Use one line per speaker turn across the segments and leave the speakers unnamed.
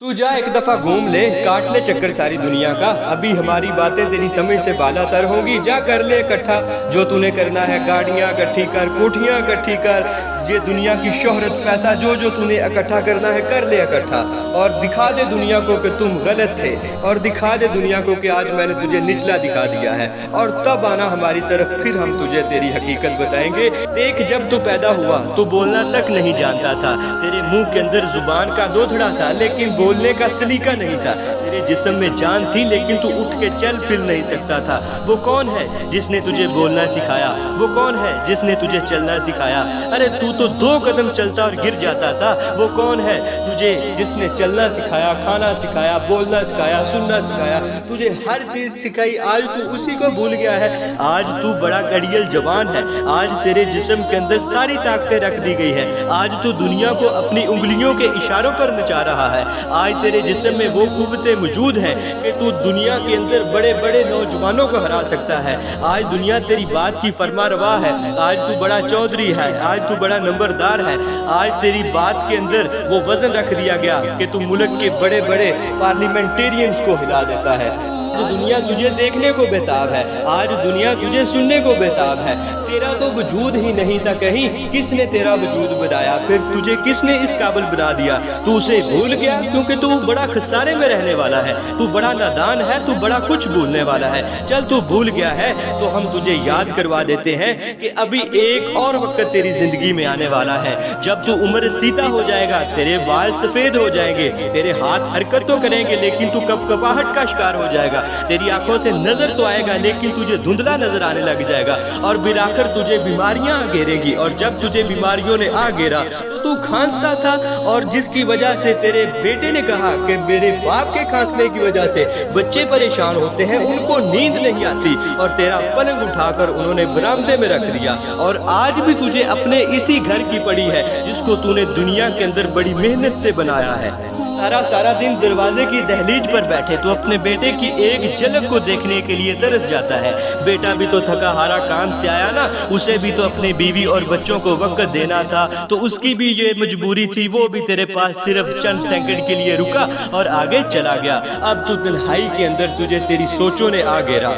तू जा एक दफा घूम ले, काट ले चक्कर सारी दुनिया का। अभी हमारी बातें तेरी समझ से बाला तर होंगी। जा कर ले इकट्ठा जो तूने करना है, गाड़ियां इकट्ठी कर, कोठियां इकट्ठी कर, ये दुनिया की शोहरत, पैसा जो जो तूने इकट्ठा करना है कर ले इकट्ठा, और दिखा दे दुनिया को कि तुम गलत थे, और दिखा दे दुनिया को कि आज मैंने तुझे निचला दिखा दिया है। और तब आना हमारी तरफ, फिर हम तुझे तेरी हकीकत बताएंगे। देख जब तू पैदा हुआ तो बोलना तक नहीं जानता था, तेरे मुंह के अंदर जुबान का लोथड़ा था लेकिन बोलने का सलीका नहीं था। तेरे जिस्म में जान थी लेकिन तू उठ के चल फिर नहीं सकता था। वो कौन है जिसने तुझे बोलना सिखाया? वो कौन है जिसने तुझे चलना सिखाया? अरे तू तो 2 कदम चलता और गिर जाता था। वो कौन है तुझे जिसने चलना सिखाया, खाना सिखाया, बोलना सिखाया, सुनना सिखाया, तुझे हर चीज सिखाई? आज तू उसी को भूल गया है। आज तू बड़ा गड़ियल जवान है, आज तेरे जिस्म के अंदर सारी ताकतें रख दी गई है। आज तू दुनिया को अपनी उंगलियों के इशारों पर नचा रहा है। आज तेरे जिस्म में वो कुव्वतें मौजूद हैं कि तू दुनिया के अंदर बड़े बड़े नौजवानों को हरा सकता है। आज दुनिया तेरी बात की फरमा रवा है। आज तू बड़ा चौधरी है, आज तू बड़ा नंबरदार है। आज तेरी बात के अंदर वो वजन रख दिया गया कि तू मुल्क के बड़े बड़े पार्लियामेंटेरियंस को हिला देता है। आज दुनिया तुझे देखने को बेताब है, आज दुनिया तुझे सुनने को बेताब है। तेरा तो वजूद ही नहीं था कहीं, किसने तेरा वजूद बनाया? फिर तुझे किसने इस काबिल बना दिया? तू उसे भूल गया क्योंकि तू बड़ा खसारे में रहने वाला है, तू बड़ा नादान है, तू बड़ा कुछ भूलने वाला है। चल तू भूल गया है तो हम तुझे याद करवा देते हैं कि अभी एक और वक्त तेरी जिंदगी में आने वाला है। जब तू उम्र सीता हो जाएगा, तेरे बाल सफेद हो जाएंगे, तेरे हाथ हरकत तो करेंगे लेकिन तू कपकपाहट का शिकार हो जाएगा। तेरी आंखों से नजर तो आएगा लेकिन तुझे धुंधला नजर आने लग जाएगा, और बिलाखिर तुझे बीमारियां घेरेंगी। और जब तुझे बीमारियों ने आ घेरा तो तू खांसता था, और जिसकी वजह से तेरे बेटे ने कहा कि मेरे बाप के खांसने की वजह से बच्चे परेशान होते हैं, उनको नींद नहीं आती, और तेरा पलंग उठाकर उन्होंने बरामदे में रख दिया। और आज भी तुझे अपने इसी घर की पड़ी है जिसको तूने दुनिया के अंदर बड़ी मेहनत से बनाया है। सारा दिन दरवाजे की दहलीज पर बैठे तो अपने बेटे की एक झलक को देखने के लिए तरस जाता है। बेटा भी तो थका हारा काम से आया ना, उसे भी तो अपने बीवी और बच्चों को वक्त देना था, तो उसकी भी ये मजबूरी थी। वो भी तेरे पास सिर्फ चंद सेकंड के लिए रुका और आगे चला गया। अब तो तन्हाई के अंदर तुझे तेरी सोचों ने आ घेरा।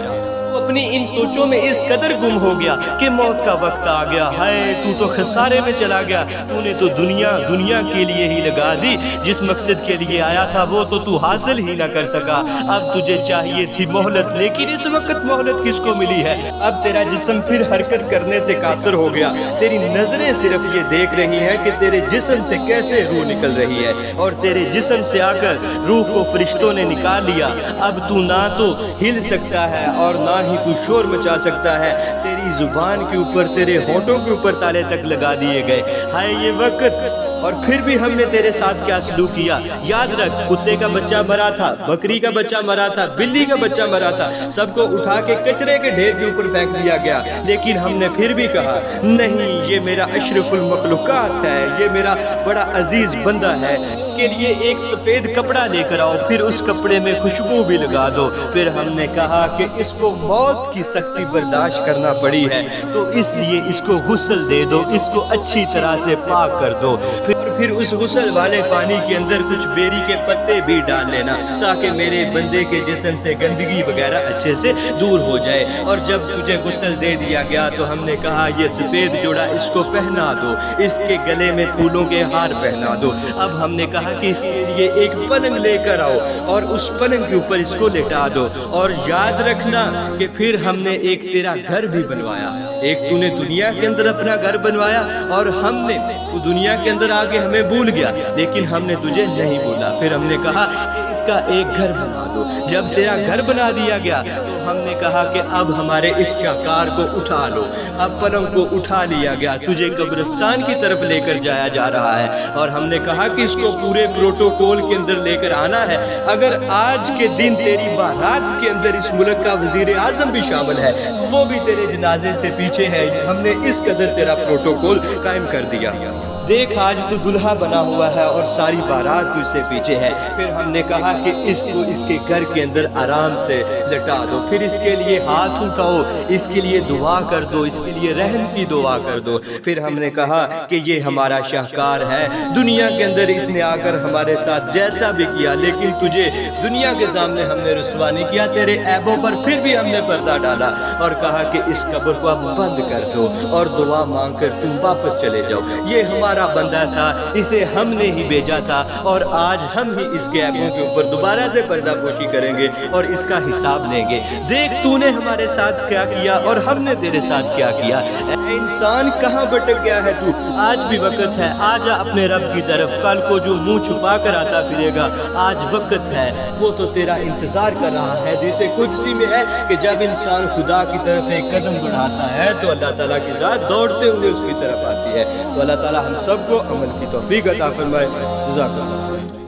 अपनी इन सोचों में इस कदर गुम हो गया कि मौत का वक्त आ गया। हाय तू तो खसारे में चला गया। तूने तो दुनिया के लिए ही लगा दी, जिस मकसद के लिए आया था वो तो तू हासिल ही ना कर सका। अब तुझे चाहिए थी मोहलत, लेकिन इस वक्त मोहलत किसको मिली है? अब तेरा जिस्म फिर हरकत करने से कासर हो गया। तेरी नजरें सिर्फ ये देख रही हैं कि तेरे जिस्म से कैसे रूह निकल रही है, और तेरे जिस्म से आकर रूह को फरिश्तों ने निकाल लिया। अब तू ना तो हिल सकता है और ना ही तू शोर मचा सकता है। तेरी जुबान के ऊपर, तेरे होठों के ऊपर ताले तक लगा दिए गए। हाय ये वक्त, और फिर भी हमने तेरे साथ क्या सलूक किया। याद रख, कुत्ते का बच्चा मरा था, बकरी का बच्चा मरा था, बिल्ली का बच्चा मरा था, सबको उठा के कचरे के ढेर के ऊपर फेंक दिया गया। लेकिन हमने फिर भी कहा नहीं, ये मेरा अशरफुल मखलूकात है, ये मेरा बड़ा अजीज बंदा है, इसके लिए एक सफेद कपड़ा लेकर आओ, फिर उस कपड़े में खुशबू भी लगा दो। फिर हमने कहा कि इसको मौत की सख्ती बर्दाश्त करना पड़ी है तो इसलिए इसको गुस्ल दे दो, इसको अच्छी तरह से पाक कर दो। फिर उस गुस्ल वाले पानी के अंदर कुछ बेरी के पत्ते भी डाल लेना, ताकि मेरे बंदे के जिस्म से गंदगी वगैरह अच्छे से दूर हो जाए। और जब तुझे गुस्ल दे दिया गया तो हमने कहा ये सफेद जोड़ा इसको पहना दो, इसके गले में फूलों के हार पहना दो। अब हमने कहा कि इसके लिए एक पलंग लेकर आओ और उस पलंग के ऊपर इसको लेटा दो। और याद रखना कि फिर हमने एक तेरा घर भी बनवाया। एक तूने दुनिया के अंदर अपना घर बनवाया, और हमने तू दुनिया के अंदर आगे हमें भूल गया, लेकिन हमने तुझे नहीं भूला। फिर हमने कहा कि इसका एक घर बना दो। जब तेरा घर बना दिया गया तो हमने कहा कि अब हमारे इस शाकार को उठा लो। अब पलंग को उठा लिया गया, तुझे कब्रिस्तान की तरफ लेकर जाया जा रहा है, और हमने कहा कि इसको पूरे प्रोटोकॉल के अंदर लेकर आना है। अगर आज के दिन तेरी बारात के अंदर इस मुल्क का वजीर आजम भी शामिल है, वो भी तेरे जनाजे से पीछे है। हमने इस कदर तेरा प्रोटोकॉल कायम कर दिया। دیکھ آج تو دلہا بنا ہوا ہے اور ساری بارات تجھ سے پیچھے ہے۔ پھر ہم نے کہا کہ اس کو اس کے گھر کے اندر آرام سے لٹا دو، پھر اس کے لیے ہاتھ اٹھاؤ، اس کے لیے دعا کر دو، اس کے لیے رحم کی دعا کر دو۔ پھر ہم نے کہا کہ یہ ہمارا شاہکار ہے، دنیا کے اندر اس نے آ کر ہمارے ساتھ جیسا بھی کیا، لیکن تجھے دنیا کے سامنے ہم نے رسوا نہیں کیا، تیرے عیبوں پر پھر بھی ہم نے پردہ ڈالا اور کہا کہ اس قبر کو اب بند کر دو اور دعا مانگ کر تم واپس چلے جاؤ۔ یہ ہمارا بندہ تھا، اسے ہم نے ہی بھیجا تھا اور آج ہم ہی اس کے عیبوں کے اوپر دوبارہ سے پردہ پوشی کریں گے اور اس کا حساب لیں گے۔ دیکھ تو نے ہمارے ساتھ کیا کیا اور ہم نے تیرے ساتھ کیا کیا۔ اے انسان کہاں بھٹک گیا ہے تو؟ آج بھی وقت ہے، آجا اپنے رب کی طرف۔ کل کو جو منہ چھپا کر آتا پھرے گا، آج وقت ہے، وہ تو تیرا انتظار کر رہا ہے۔ حدیث قدسی میں ہے کہ جب انسان خدا کی طرف ایک قدم بڑھاتا ہے تو اللہ تعالیٰ کی ذات دوڑتے ہوئے اس کی طرف آتی ہے۔ تو اللہ تعالیٰ ہم سب کو عمل کی توفیق عطا فرمائے۔ جزاک اللہ۔